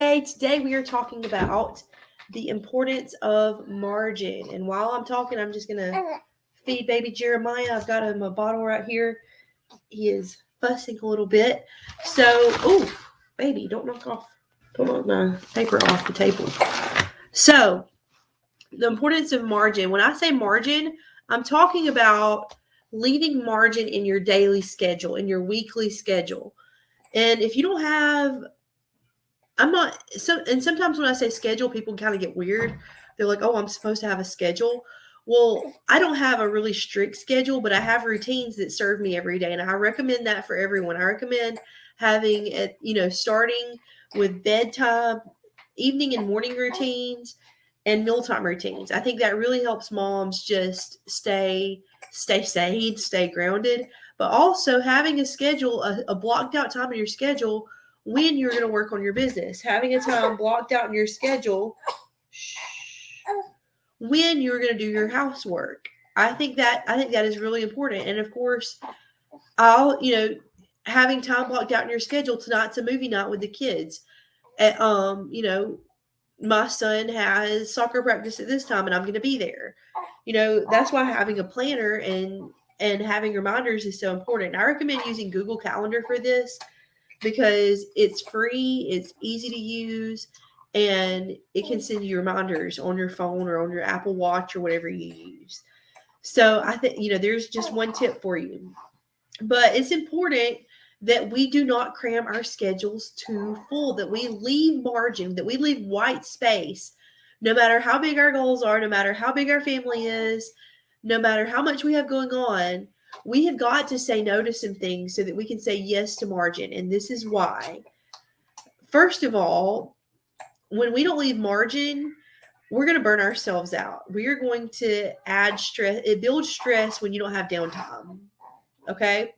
Today we are talking about the importance of margin. And while I'm talking, I'm just going to feed baby Jeremiah. I've got him a bottle right here. He is fussing a little bit. So, oh, baby, don't knock my paper off the table. So, the importance of margin. When I say margin, I'm talking about leaving margin in your daily schedule, in your weekly schedule. And if you don't have I'm not and sometimes when I say schedule, people kind of get weird. They're like, "Oh, I'm supposed to have a schedule." Well, I don't have a really strict schedule, but I have routines that serve me every day, and I recommend that for everyone. I recommend having it, starting with bedtime, evening and morning routines, and mealtime routines. I think that really helps moms just stay sane, stay grounded, but also having a schedule, a blocked out time in your schedule when you're going to work on your business, having a time blocked out in your schedule when you're going to do your housework. I think that is really important. And of course, I'll having time blocked out in your schedule. Tonight's a movie night with the kids. And, my son has soccer practice at this time, and I'm going to be there. That's why having a planner and having reminders is so important. I recommend using Google Calendar for this because it's free, it's easy to use, and it can send you reminders on your phone or on your Apple Watch or whatever you use. So I think, there's just one tip for you. But it's important that we do not cram our schedules too full, that we leave margin, that we leave white space, no matter how big our goals are, no matter how big our family is, no matter how much we have going on. We have got to say no to some things so that we can say yes to margin. And this is why. First of all, when we don't leave margin, we're going to burn ourselves out. We are going to add stress. It builds stress when you don't have downtime. Okay.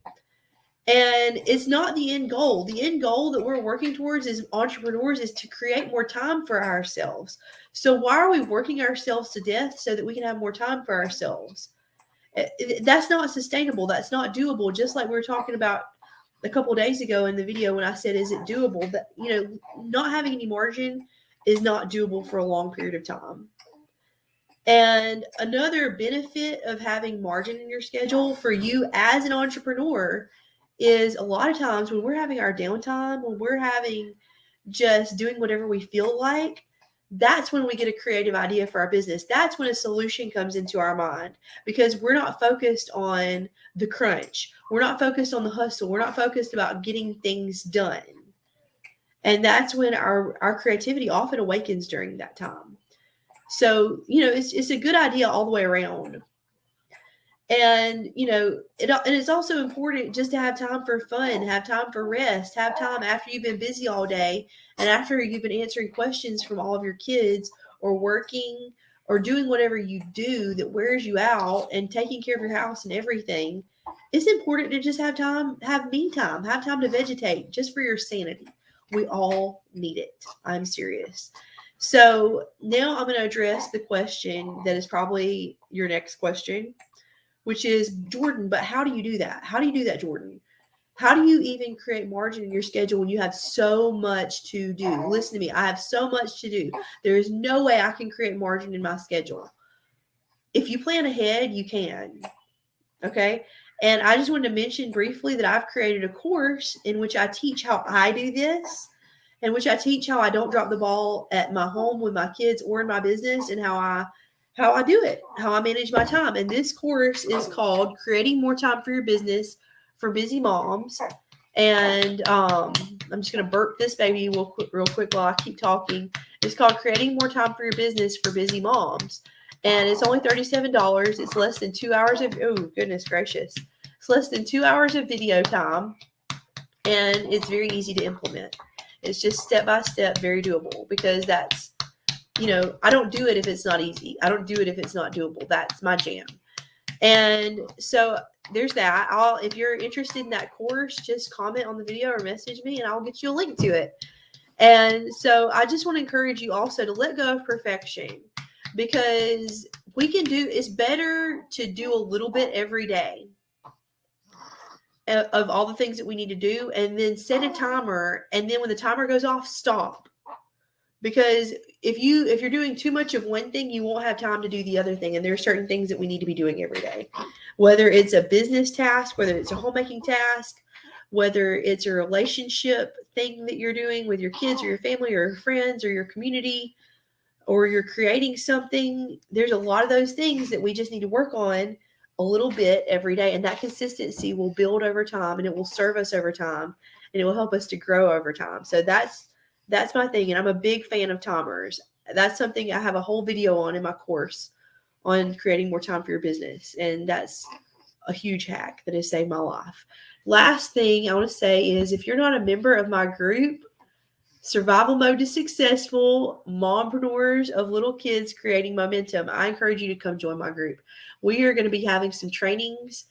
And it's not the end goal. The end goal that we're working towards as entrepreneurs is to create more time for ourselves. So why are we working ourselves to death so that we can have more time for ourselves? That's not sustainable. That's not doable. Just like we were talking about a couple of days ago in the video when I said, is it doable? That, not having any margin is not doable for a long period of time. And another benefit of having margin in your schedule for you as an entrepreneur is a lot of times when we're having our downtime, when we're having just doing whatever we feel like, that's when we get a creative idea for our business. That's when a solution comes into our mind because we're not focused on the crunch. We're not focused on the hustle. We're not focused about getting things done. And that's when our creativity often awakens during that time. So, it's a good idea all the way around. And it's also important just to have time for fun, have time for rest, have time after you've been busy all day and after you've been answering questions from all of your kids or working or doing whatever you do that wears you out and taking care of your house and everything. It's important to just have time, have me time, have time to vegetate just for your sanity. We all need it. I'm serious. So now I'm going to address the question that is probably your next question, which is, Jordan, but how do you do that? How do you do that, Jordan? How do you even create margin in your schedule when you have so much to do? Listen to me. I have so much to do. There is no way I can create margin in my schedule. If you plan ahead, you can. Okay. And I just wanted to mention briefly that I've created a course in which I teach how I do this, in which I teach how I don't drop the ball at my home with my kids or in my business, and how I do it, how I manage my time. And this course is called Creating More Time for Your Business for Busy Moms. And I'm just going to burp this baby real quick while I keep talking. It's called Creating More Time for Your Business for Busy Moms. And it's only $37. It's less than 2 hours of, oh, goodness gracious. It's less than 2 hours of video time. And it's very easy to implement. It's just step by step, very doable, because that's, I don't do it if it's not easy. I don't do it if it's not doable. That's my jam. And so there's that. If you're interested in that course, just comment on the video or message me and I'll get you a link to it. And so I just want to encourage you also to let go of perfection, because it's better to do a little bit every day of all the things that we need to do, and then set a timer. And then when the timer goes off, stop. because if you're doing too much of one thing, you won't have time to do the other thing. And there are certain things that we need to be doing every day, whether it's a business task, whether it's a homemaking task, whether it's a relationship thing that you're doing with your kids or your family or your friends or your community, or you're creating something. There's a lot of those things that we just need to work on a little bit every day. And that consistency will build over time, and it will serve us over time, and it will help us to grow over time. So that's my thing. And I'm a big fan of timers. That's something I have a whole video on in my course on creating more time for your business. And that's a huge hack that has saved my life. Last thing I want to say is, if you're not a member of my group, Survival Mode to Successful Mompreneurs of Little Kids Creating Momentum, I encourage you to come join my group. We are going to be having some trainings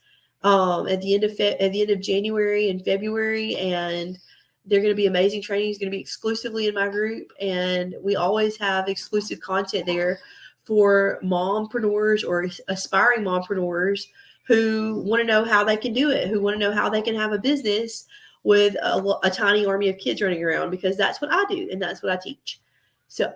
at the end of January and February, and they're going to be amazing trainings. Going to be exclusively in my group, and we always have exclusive content there for mompreneurs or aspiring mompreneurs who want to know how they can do it, who want to know how they can have a business with a tiny army of kids running around, because that's what I do and that's what I teach. So